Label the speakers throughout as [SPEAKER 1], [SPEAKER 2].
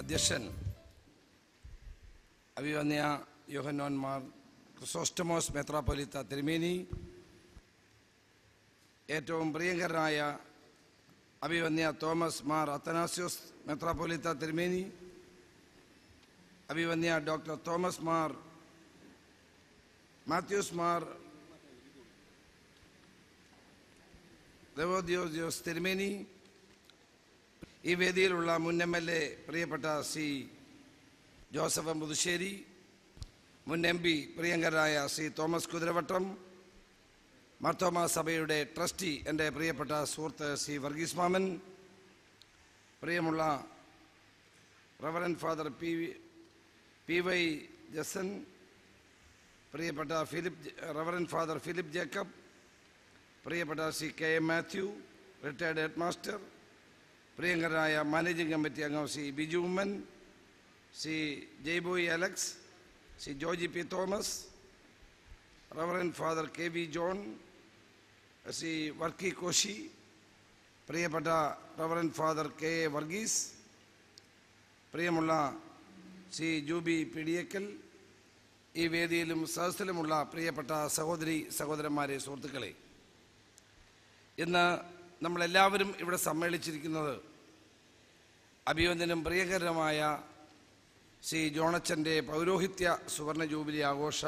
[SPEAKER 1] അധ്യക്ഷൻ അഭിവന്യ യോഹന്നാൻ മാർ ക്രിസോസ്റ്റമോസ് മെത്രാപ്പൊലീത്ത തിരുമേനി, ഏറ്റവും പ്രിയങ്കരനായ അഭിവന്യ തോമസ് മാർ അത്തനാസ്യോസ് മെത്രാപ്പൊലീത്ത തിരുമേനി, അഭിവന്യ ഡോക്ടർ തോമസ് മാർ മാത്യൂസ് മാർ ദേവോദ്യോസ് തിരുമേനി, ഈ വേദിയിലുള്ള മുൻ MLA പ്രിയപ്പെട്ട ശ്രീ ജോസഫ് മുതുശ്ശേരി, മുൻ MP പ്രിയങ്കരായ ശ്രീ തോമസ് കുതിരവട്ടം, മാർത്തോമാ സഭയുടെ ട്രസ്റ്റി എൻ്റെ പ്രിയപ്പെട്ട സുഹൃത്ത് ശ്രീ വർഗീസ് മാമൻ, പ്രിയമുള്ള റവറൻഡ് ഫാദർ PY ജസൻ, പ്രിയപ്പെട്ട റവറൻഡ് ഫാദർ ഫിലിപ്പ് ജേക്കബ്, പ്രിയപ്പെട്ട Shri KM Mathew, retired head master, പ്രിയങ്കരനായ മാനേജിംഗ് കമ്മിറ്റി അംഗം Shri Biju Oommen, Shri Jayboy Alex, Shri Joji P. Thomas, reverend father KV John, Shri Varkey Koshy, പ്രിയപ്പെട്ട റവറൻഡ് ഫാദർ KA വർഗീസ്, പ്രിയമുള്ള ശ്രീ ജൂബി പിടിയക്കൽ, ഈ വേദിയിലും സദസ്സിലുമുള്ള പ്രിയപ്പെട്ട സഹോദരന്മാരെ, സുഹൃത്തുക്കളെ, ഇന്ന് നമ്മളെല്ലാവരും ഇവിടെ സമ്മേളിച്ചിരിക്കുന്നത് അഭിവന്ദനും പ്രിയങ്കരനുമായ ശ്രീ ജോണച്ചൻ്റെ പൗരോഹിത്യ സുവർണ ജൂബിലി ആഘോഷ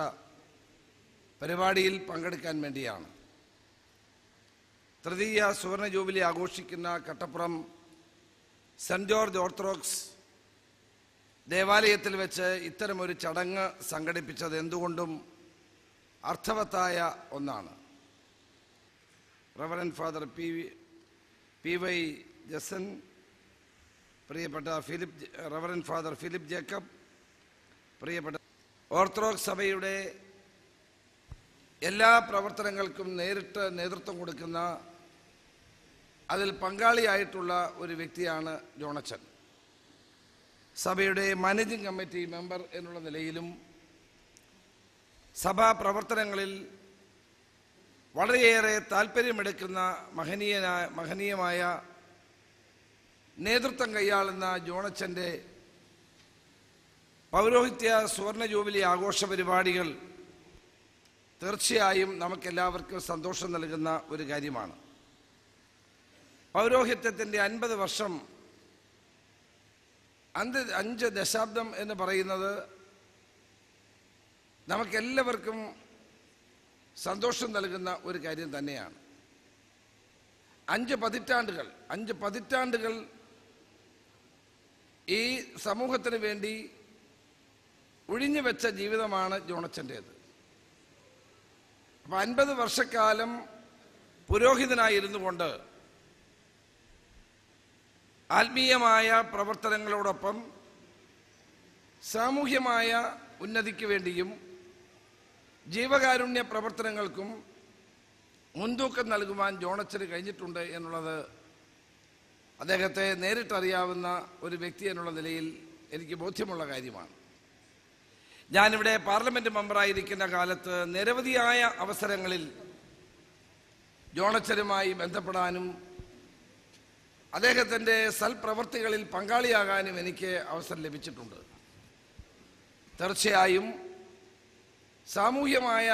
[SPEAKER 1] പരിപാടിയിൽ പങ്കെടുക്കാൻ വേണ്ടിയാണ്. തൃതീയ സുവർണ ജൂബിലി ആഘോഷിക്കുന്ന കട്ടപ്പുറം സെൻറ് ജോർജ് ഓർത്തഡോക്സ് ദേവാലയത്തിൽ വെച്ച് ഇത്തരമൊരു ചടങ്ങ് സംഘടിപ്പിച്ചത് എന്തുകൊണ്ടും അർത്ഥവത്തായ ഒന്നാണ്. റവറൻഡ് ഫാദർ PY ജസൻ, പ്രിയപ്പെട്ട റവറൻഡ് ഫാദർ ഫിലിപ്പ് ജേക്കബ്, പ്രിയപ്പെട്ട ഓർത്തഡോക്സ് സഭയുടെ എല്ലാ പ്രവർത്തനങ്ങൾക്കും നേരിട്ട് നേതൃത്വം കൊടുക്കുന്ന, അതിൽ പങ്കാളിയായിട്ടുള്ള ഒരു വ്യക്തിയാണ് ജോണച്ചൻ. സഭയുടെ മാനേജിംഗ് കമ്മിറ്റി മെമ്പർ എന്നുള്ള നിലയിലും സഭാ പ്രവർത്തനങ്ങളിൽ വളരെയേറെ താല്പര്യമെടുക്കുന്ന മഹനീയമായ നേതൃത്വം കൈയാളുന്ന ജോണച്ചൻ്റെ പൗരോഹിത്യ സുവർണ ജൂബിലി ആഘോഷ പരിപാടികൾ തീർച്ചയായും നമുക്കെല്ലാവർക്കും സന്തോഷം നൽകുന്ന ഒരു കാര്യമാണ്. പൗരോഹിത്യത്തിൻ്റെ 50 വർഷം, 5 ദശാബ്ദം എന്ന് പറയുന്നത് നമുക്കെല്ലാവർക്കും സന്തോഷം നൽകുന്ന ഒരു കാര്യം തന്നെയാണ്. 5 പതിറ്റാണ്ടുകൾ ഈ സമൂഹത്തിന് വേണ്ടി ഒഴിഞ്ഞു വെച്ച ജീവിതമാണ് ജോണച്ചൻ്റേത്. അപ്പം 50 വർഷക്കാലം പുരോഹിതനായിരുന്നു കൊണ്ട് ആത്മീയമായ പ്രവർത്തനങ്ങളോടൊപ്പം സാമൂഹ്യമായ ഉന്നതിക്ക് വേണ്ടിയും ജീവകാരുണ്യ പ്രവർത്തനങ്ങൾക്കും മുൻതൂക്കം നൽകുവാൻ ജോണച്ചന് കഴിഞ്ഞിട്ടുണ്ട് എന്നുള്ളത് അദ്ദേഹത്തെ നേരിട്ടറിയാവുന്ന ഒരു വ്യക്തി എന്നുള്ള നിലയിൽ എനിക്ക് ബോധ്യമുള്ള കാര്യമാണ്. ഞാനിവിടെ പാർലമെന്റ് മെമ്പറായിരിക്കുന്ന കാലത്ത് നിരവധിയായ അവസരങ്ങളിൽ ജോണച്ചനുമായി ബന്ധപ്പെടാനും അദ്ദേഹത്തിൻ്റെ സൽപ്രവർത്തികളിൽ പങ്കാളിയാകാനും എനിക്ക് അവസരം ലഭിച്ചിട്ടുണ്ട്. തീർച്ചയായും സാമൂഹ്യമായ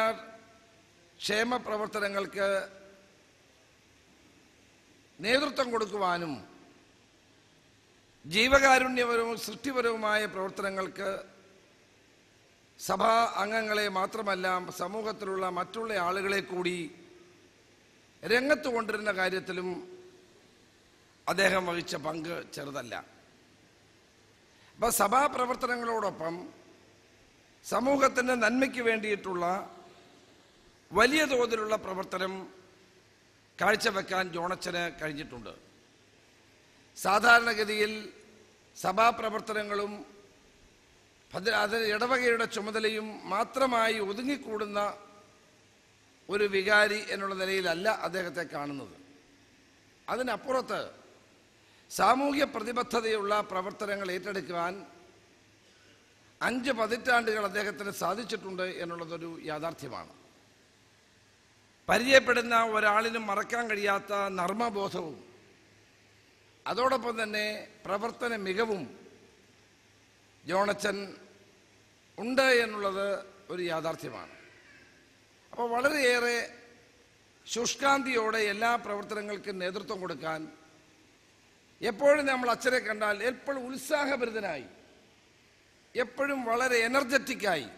[SPEAKER 1] ക്ഷേമ പ്രവർത്തനങ്ങൾക്ക് നേതൃത്വം കൊടുക്കുവാനും ജീവകാരുണ്യപരവും സൃഷ്ടിപരവുമായ പ്രവർത്തനങ്ങൾക്ക് സഭാ അംഗങ്ങളെ മാത്രമല്ല സമൂഹത്തിലുള്ള മറ്റുള്ള ആളുകളെ കൂടി രംഗത്ത് കൊണ്ടിരുന്ന കാര്യത്തിലും അദ്ദേഹം വഹിച്ച പങ്ക് ചെറുതല്ല. അപ്പം സഭാ പ്രവർത്തനങ്ങളോടൊപ്പം സമൂഹത്തിൻ്റെ നന്മയ്ക്ക് വേണ്ടിയിട്ടുള്ള വലിയ തോതിലുള്ള പ്രവർത്തനം കാഴ്ചവെക്കാൻ ജോണച്ചന് കഴിഞ്ഞിട്ടുണ്ട്. സാധാരണഗതിയിൽ സഭാപ്രവർത്തനങ്ങളും അതിന് ഇടവകയുടെ ചുമതലയും മാത്രമായി ഒതുങ്ങിക്കൂടുന്ന ഒരു വികാരി എന്നുള്ള നിലയിലല്ല അദ്ദേഹത്തെ കാണുന്നത്. അതിനപ്പുറത്ത് സാമൂഹ്യ പ്രതിബദ്ധതയുള്ള പ്രവർത്തനങ്ങൾ ഏറ്റെടുക്കുവാൻ 5 പതിറ്റാണ്ടുകൾ അദ്ദേഹത്തിന് സാധിച്ചിട്ടുണ്ട് എന്നുള്ളതൊരു യാഥാർത്ഥ്യമാണ്. പരിചയപ്പെടുന്ന ഒരാളിനും മറക്കാൻ കഴിയാത്ത നർമ്മബോധവും അതോടൊപ്പം തന്നെ പ്രവർത്തന മികവും ജോണച്ചൻ ഉണ്ട് എന്നുള്ളത് ഒരു യാഥാർത്ഥ്യമാണ്. അപ്പോൾ വളരെയേറെ ശുഷ്കാന്തിയോടെ എല്ലാ പ്രവർത്തനങ്ങൾക്കും നേതൃത്വം കൊടുക്കാൻ എപ്പോഴും നമ്മൾ അച്ഛനെ കണ്ടാൽ എപ്പോഴും ഉത്സാഹഭരിതനായി, എപ്പോഴും വളരെ എനർജറ്റിക്കായി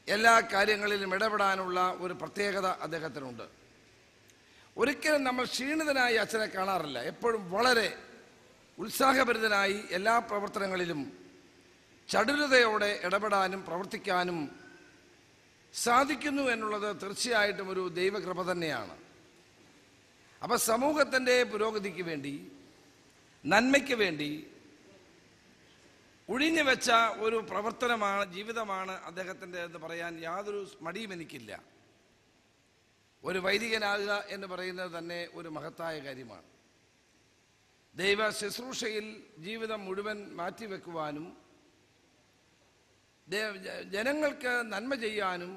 [SPEAKER 1] എല്ലാ കാര്യങ്ങളിലും ഇടപെടാനുള്ള ഒരു പ്രത്യേകത അദ്ദേഹത്തിനുണ്ട്. ഒരിക്കലും നമ്മൾ ക്ഷീണിതനായി അച്ഛനെ കാണാറില്ല. എപ്പോഴും വളരെ ഉത്സാഹഭരിതനായി എല്ലാ പ്രവർത്തനങ്ങളിലും ചടുലതയോടെ ഇടപെടാനും പ്രവർത്തിക്കാനും സാധിക്കുന്നു എന്നുള്ളത് തീർച്ചയായിട്ടും ഒരു ദൈവകൃപ തന്നെയാണ്. അപ്പം സമൂഹത്തിൻ്റെ പുരോഗതിക്ക് വേണ്ടി, നന്മയ്ക്ക് വേണ്ടി ഒഴിഞ്ഞു വെച്ച ഒരു പ്രവർത്തനമാണ്, ജീവിതമാണ് അദ്ദേഹത്തിൻ്റെ എന്ന് പറയാൻ യാതൊരു മടിയും എനിക്കില്ല. ഒരു വൈദികനാകുക എന്ന് പറയുന്നത് തന്നെ ഒരു മഹത്തായ കാര്യമാണ്. ദൈവ ശുശ്രൂഷയിൽ ജീവിതം മുഴുവൻ മാറ്റിവെക്കുവാനും ജനങ്ങൾക്ക് നന്മ ചെയ്യാനും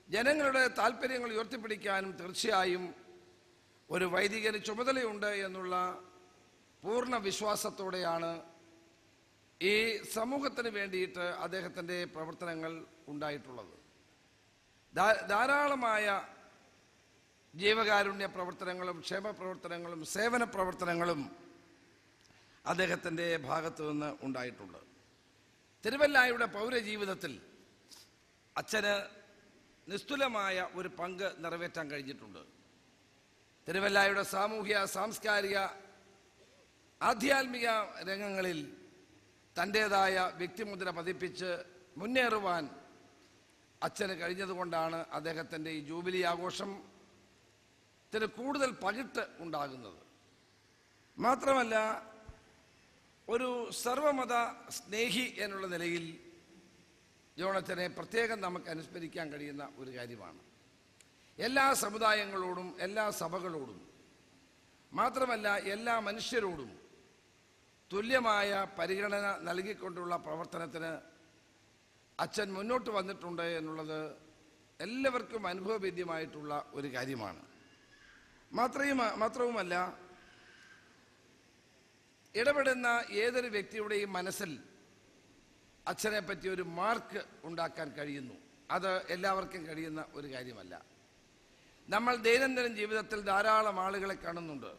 [SPEAKER 1] ജനങ്ങളുടെ താല്പര്യങ്ങൾ ഉയർത്തിപ്പിടിക്കാനും തീർച്ചയായും ഒരു വൈദികന് ചുമതലയുണ്ട് എന്നുള്ള പൂർണ്ണ വിശ്വാസത്തോടെയാണ് ഈ സമൂഹത്തിന് വേണ്ടിയിട്ട് അദ്ദേഹത്തിൻ്റെ പ്രവർത്തനങ്ങൾ ഉണ്ടായിട്ടുള്ളത്. ധാരാളമായ ജീവകാരുണ്യ പ്രവർത്തനങ്ങളും ക്ഷേമ പ്രവർത്തനങ്ങളും സേവന പ്രവർത്തനങ്ങളും അദ്ദേഹത്തിൻ്റെ ഭാഗത്തു നിന്ന് ഉണ്ടായിട്ടുണ്ട്. തിരുവല്ലായുടെ പൗരജീവിതത്തിൽ അച്ഛന് നിസ്തുലമായ ഒരു പങ്ക് നിറവേറ്റാൻ കഴിഞ്ഞിട്ടുണ്ട്. തിരുവല്ലായുടെ സാമൂഹ്യ, സാംസ്കാരിക, ആധ്യാത്മിക രംഗങ്ങളിൽ തൻ്റേതായ വ്യക്തിമുദ്ര പതിപ്പിച്ച് മുന്നേറുവാൻ അച്ഛന് കഴിഞ്ഞതുകൊണ്ടാണ് അദ്ദേഹത്തിൻ്റെ ഈ ജൂബിലി ആഘോഷത്തിന് കൂടുതൽ പകിട്ട് ഉണ്ടാകുന്നത്. മാത്രമല്ല, ഒരു സർവമത സ്നേഹി എന്നുള്ള നിലയിൽ ജോണച്ചനെ പ്രത്യേകം നമുക്ക് അനുസ്മരിക്കാൻ കഴിയുന്ന ഒരു കാര്യമാണ്. എല്ലാ സമുദായങ്ങളോടും എല്ലാ സഭകളോടും മാത്രമല്ല എല്ലാ മനുഷ്യരോടും തുല്യമായ പരിഗണന നൽകിക്കൊണ്ടുള്ള പ്രവർത്തനത്തിന് അച്ഛൻ മുന്നോട്ട് വന്നിട്ടുണ്ട് എന്നുള്ളത് എല്ലാവർക്കും അനുഭവവേദ്യമായിട്ടുള്ള ഒരു കാര്യമാണ്. മാത്രവുമല്ല, ഇടപെടുന്ന ഏതൊരു വ്യക്തിയുടെയും മനസ്സിൽ അച്ഛനെ പറ്റി ഒരു മാർക്ക് ഉണ്ടാക്കാൻ കഴിയുന്നു. അത് എല്ലാവർക്കും കഴിയുന്ന ഒരു കാര്യമല്ല. നമ്മൾ ദൈനംദിന ജീവിതത്തിൽ ധാരാളം ആളുകളെ കാണുന്നുണ്ട്,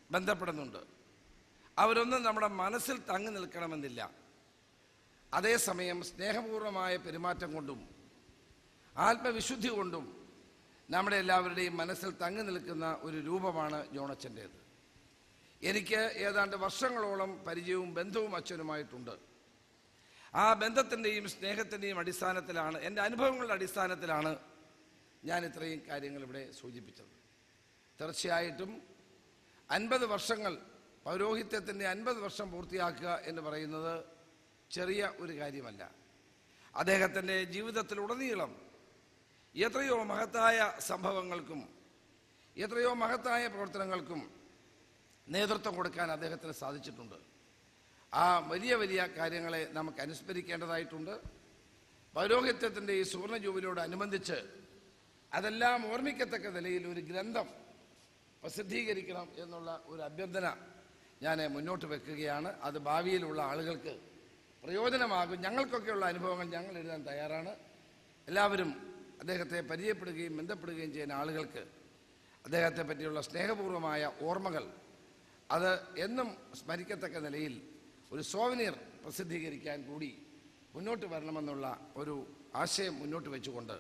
[SPEAKER 1] ബന്ധപ്പെടുന്നുണ്ട്. അവരൊന്നും നമ്മുടെ മനസ്സിൽ തങ്ങി നിൽക്കണമെന്നില്ല. അതേസമയം സ്നേഹപൂർവമായ പെരുമാറ്റം കൊണ്ടും ആത്മവിശുദ്ധി കൊണ്ടും നമ്മുടെ എല്ലാവരുടെയും മനസ്സിൽ തങ്ങി നിൽക്കുന്ന ഒരു രൂപമാണ് ജോണച്ചൻ്റേത്. എനിക്ക് ഏതാണ്ട് വർഷങ്ങളോളം പരിചയവും ബന്ധവും അച്ഛനുമായിട്ടുണ്ട്. ആ ബന്ധത്തിൻ്റെയും സ്നേഹത്തിൻ്റെയും അടിസ്ഥാനത്തിലാണ്, എൻ്റെ അനുഭവങ്ങളുടെ അടിസ്ഥാനത്തിലാണ് ഞാൻ ഇത്രയും കാര്യങ്ങൾ ഇവിടെ സൂചിപ്പിച്ചത്. തീർച്ചയായിട്ടും 50 വർഷങ്ങൾ പൗരോഹിത്യത്തിൻ്റെ 50 വർഷം പൂർത്തിയാക്കുക എന്ന് പറയുന്നത് ചെറിയ ഒരു കാര്യമല്ല. അദ്ദേഹത്തിൻ്റെ ജീവിതത്തിലുടനീളം എത്രയോ മഹത്തായ സംഭവങ്ങൾക്കും എത്രയോ മഹത്തായ പ്രവർത്തനങ്ങൾക്കും നേതൃത്വം കൊടുക്കാൻ അദ്ദേഹത്തിന് സാധിച്ചിട്ടുണ്ട്. ആ വലിയ വലിയ കാര്യങ്ങളെ നമുക്ക് അനുസ്മരിക്കേണ്ടതായിട്ടുണ്ട്. പൗരോഹിത്യത്തിൻ്റെ ഈ സുവർണ ജൂബിലിയോടനുബന്ധിച്ച് അതെല്ലാം ഓർമ്മിക്കത്തക്ക നിലയിൽ ഒരു ഗ്രന്ഥം പ്രസിദ്ധീകരിക്കണം എന്നുള്ള ഒരു അഭ്യർത്ഥന ഞാൻ മുന്നോട്ട് വെക്കുകയാണ്. അത് ഭാവിയിലുള്ള ആളുകൾക്ക് പ്രയോജനമാകും. ഞങ്ങൾക്കൊക്കെയുള്ള അനുഭവങ്ങൾ ഞങ്ങൾ എഴുതാൻ തയ്യാറാണ്. എല്ലാവരും അദ്ദേഹത്തെ പരിചയപ്പെടുകയും ബന്ധപ്പെടുകയും ചെയ്യുന്ന ആളുകൾക്ക് അദ്ദേഹത്തെ പറ്റിയുള്ള സ്നേഹപൂർവമായ ഓർമ്മകൾ അത് എന്നും സ്മരിക്കത്തക്ക നിലയിൽ ഒരു സോവനീർ പ്രസിദ്ധീകരിക്കാൻ കൂടി മുന്നോട്ട് വരണമെന്നുള്ള ഒരു ആശയം മുന്നോട്ട് വെച്ചുകൊണ്ട്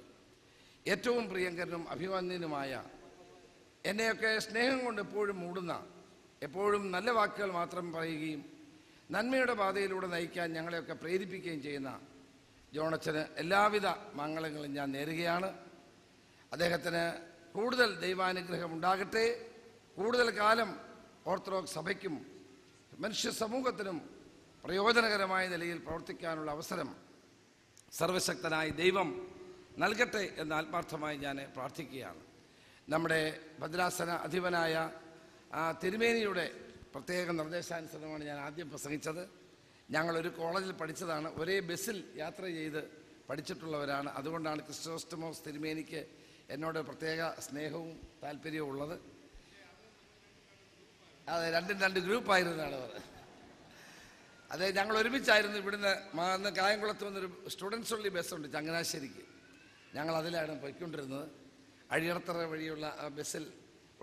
[SPEAKER 1] ഏറ്റവും പ്രിയങ്കരനും അഭിമാന്യനുമായ, എന്നെയൊക്കെ സ്നേഹം കൊണ്ട് എപ്പോഴും മൂടുന്ന, എപ്പോഴും നല്ല വാക്കുകൾ മാത്രം പറയുകയും നന്മയുടെ പാതയിലൂടെ നയിക്കാൻ ഞങ്ങളെയൊക്കെ പ്രേരിപ്പിക്കുകയും ചെയ്യുന്ന ജോണച്ചന് എല്ലാവിധ മംഗളങ്ങളും ഞാൻ നേരുകയാണ്. അദ്ദേഹത്തിന് കൂടുതൽ ദൈവാനുഗ്രഹം ഉണ്ടാകട്ടെ. കൂടുതൽ കാലം ഓർത്തഡോക്സ് സഭയ്ക്കും മനുഷ്യ സമൂഹത്തിനും പ്രയോജനകരമായ നിലയിൽ പ്രവർത്തിക്കാനുള്ള അവസരം സർവശക്തനായ ദൈവം നൽകട്ടെ എന്ന് ആത്മാർത്ഥമായി ഞാൻ പ്രാർത്ഥിക്കുകയാണ്. നമ്മുടെ ഭദ്രാസന അധിപനായ തിരുമേനിയുടെ പ്രത്യേക നിർദ്ദേശാനുസരണമാണ് ഞാൻ ആദ്യം പ്രസംഗിച്ചത്. ഞങ്ങളൊരു കോളേജിൽ പഠിച്ചതാണ്, ഒരേ ബസ്സിൽ യാത്ര ചെയ്ത് പഠിച്ചിട്ടുള്ളവരാണ്. അതുകൊണ്ടാണ് ക്രിസ്റ്റോസ്റ്റമോസ് തിരുമേനിക്ക് എന്നോട് പ്രത്യേക സ്നേഹവും താല്പര്യവും ഉള്ളത്. അതെ, രണ്ടും രണ്ട് ഗ്രൂപ്പായിരുന്നാണ് അവർ. അതെ, ഞങ്ങൾ ഒരുമിച്ചായിരുന്നു ഇവിടുന്ന് അന്ന് കായംകുളത്ത് വന്നൊരു സ്റ്റുഡൻസ് ഉള്ളി ബസ്സുണ്ട് ചങ്ങനാശ്ശേരിക്ക്. ഞങ്ങൾ അതിലാണ് പോയിക്കൊണ്ടിരുന്നത്. അഴിയറത്തറ വഴിയുള്ള ആ ബസ്സിൽ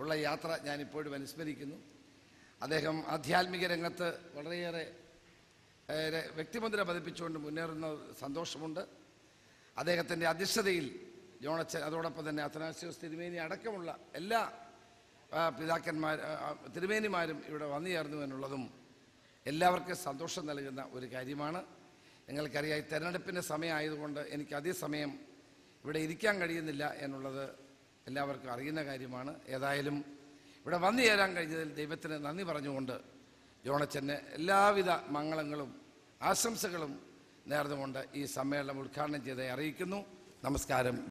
[SPEAKER 1] ഉള്ള യാത്ര ഞാനിപ്പോഴും അനുസ്മരിക്കുന്നു. അദ്ദേഹം ആധ്യാത്മിക രംഗത്ത് വളരെയേറെ വ്യക്തിമുദ്ര പതിപ്പിച്ചുകൊണ്ട് മുന്നേറുന്ന സന്തോഷമുണ്ട്. അദ്ദേഹത്തിൻ്റെ അധ്യക്ഷതയിൽ ജോണച്ചൻ, അതോടൊപ്പം തന്നെ അത്തനാസ്യോസ് തിരുമേനി അടക്കമുള്ള എല്ലാ തിരുമേനിമാരും ഇവിടെ വന്നു ചേർന്നു എന്നുള്ളതും എല്ലാവർക്കും സന്തോഷം നൽകുന്ന ഒരു കാര്യമാണ്. നിങ്ങൾക്കറിയാം, തെരഞ്ഞെടുപ്പിൻ്റെ സമയമായതുകൊണ്ട് എനിക്ക് അധിക സമയം ഇവിടെ ഇരിക്കാൻ കഴിയുന്നില്ല എന്നുള്ളത് എല്ലാവർക്കും അറിയുന്ന കാര്യമാണ്. ഏതായാലും ഇവിടെ വന്നു ചേരാൻ കഴിഞ്ഞതിൽ ദൈവത്തിന് നന്ദി പറഞ്ഞുകൊണ്ട് ജോണച്ചന് എല്ലാവിധ മംഗളങ്ങളും ആശംസകളും നേർന്നുകൊണ്ട് ഈ സമ്മേളനം ഉദ്ഘാടനം ചെയ്ത് അറിയിക്കുന്നു. നമസ്കാരം.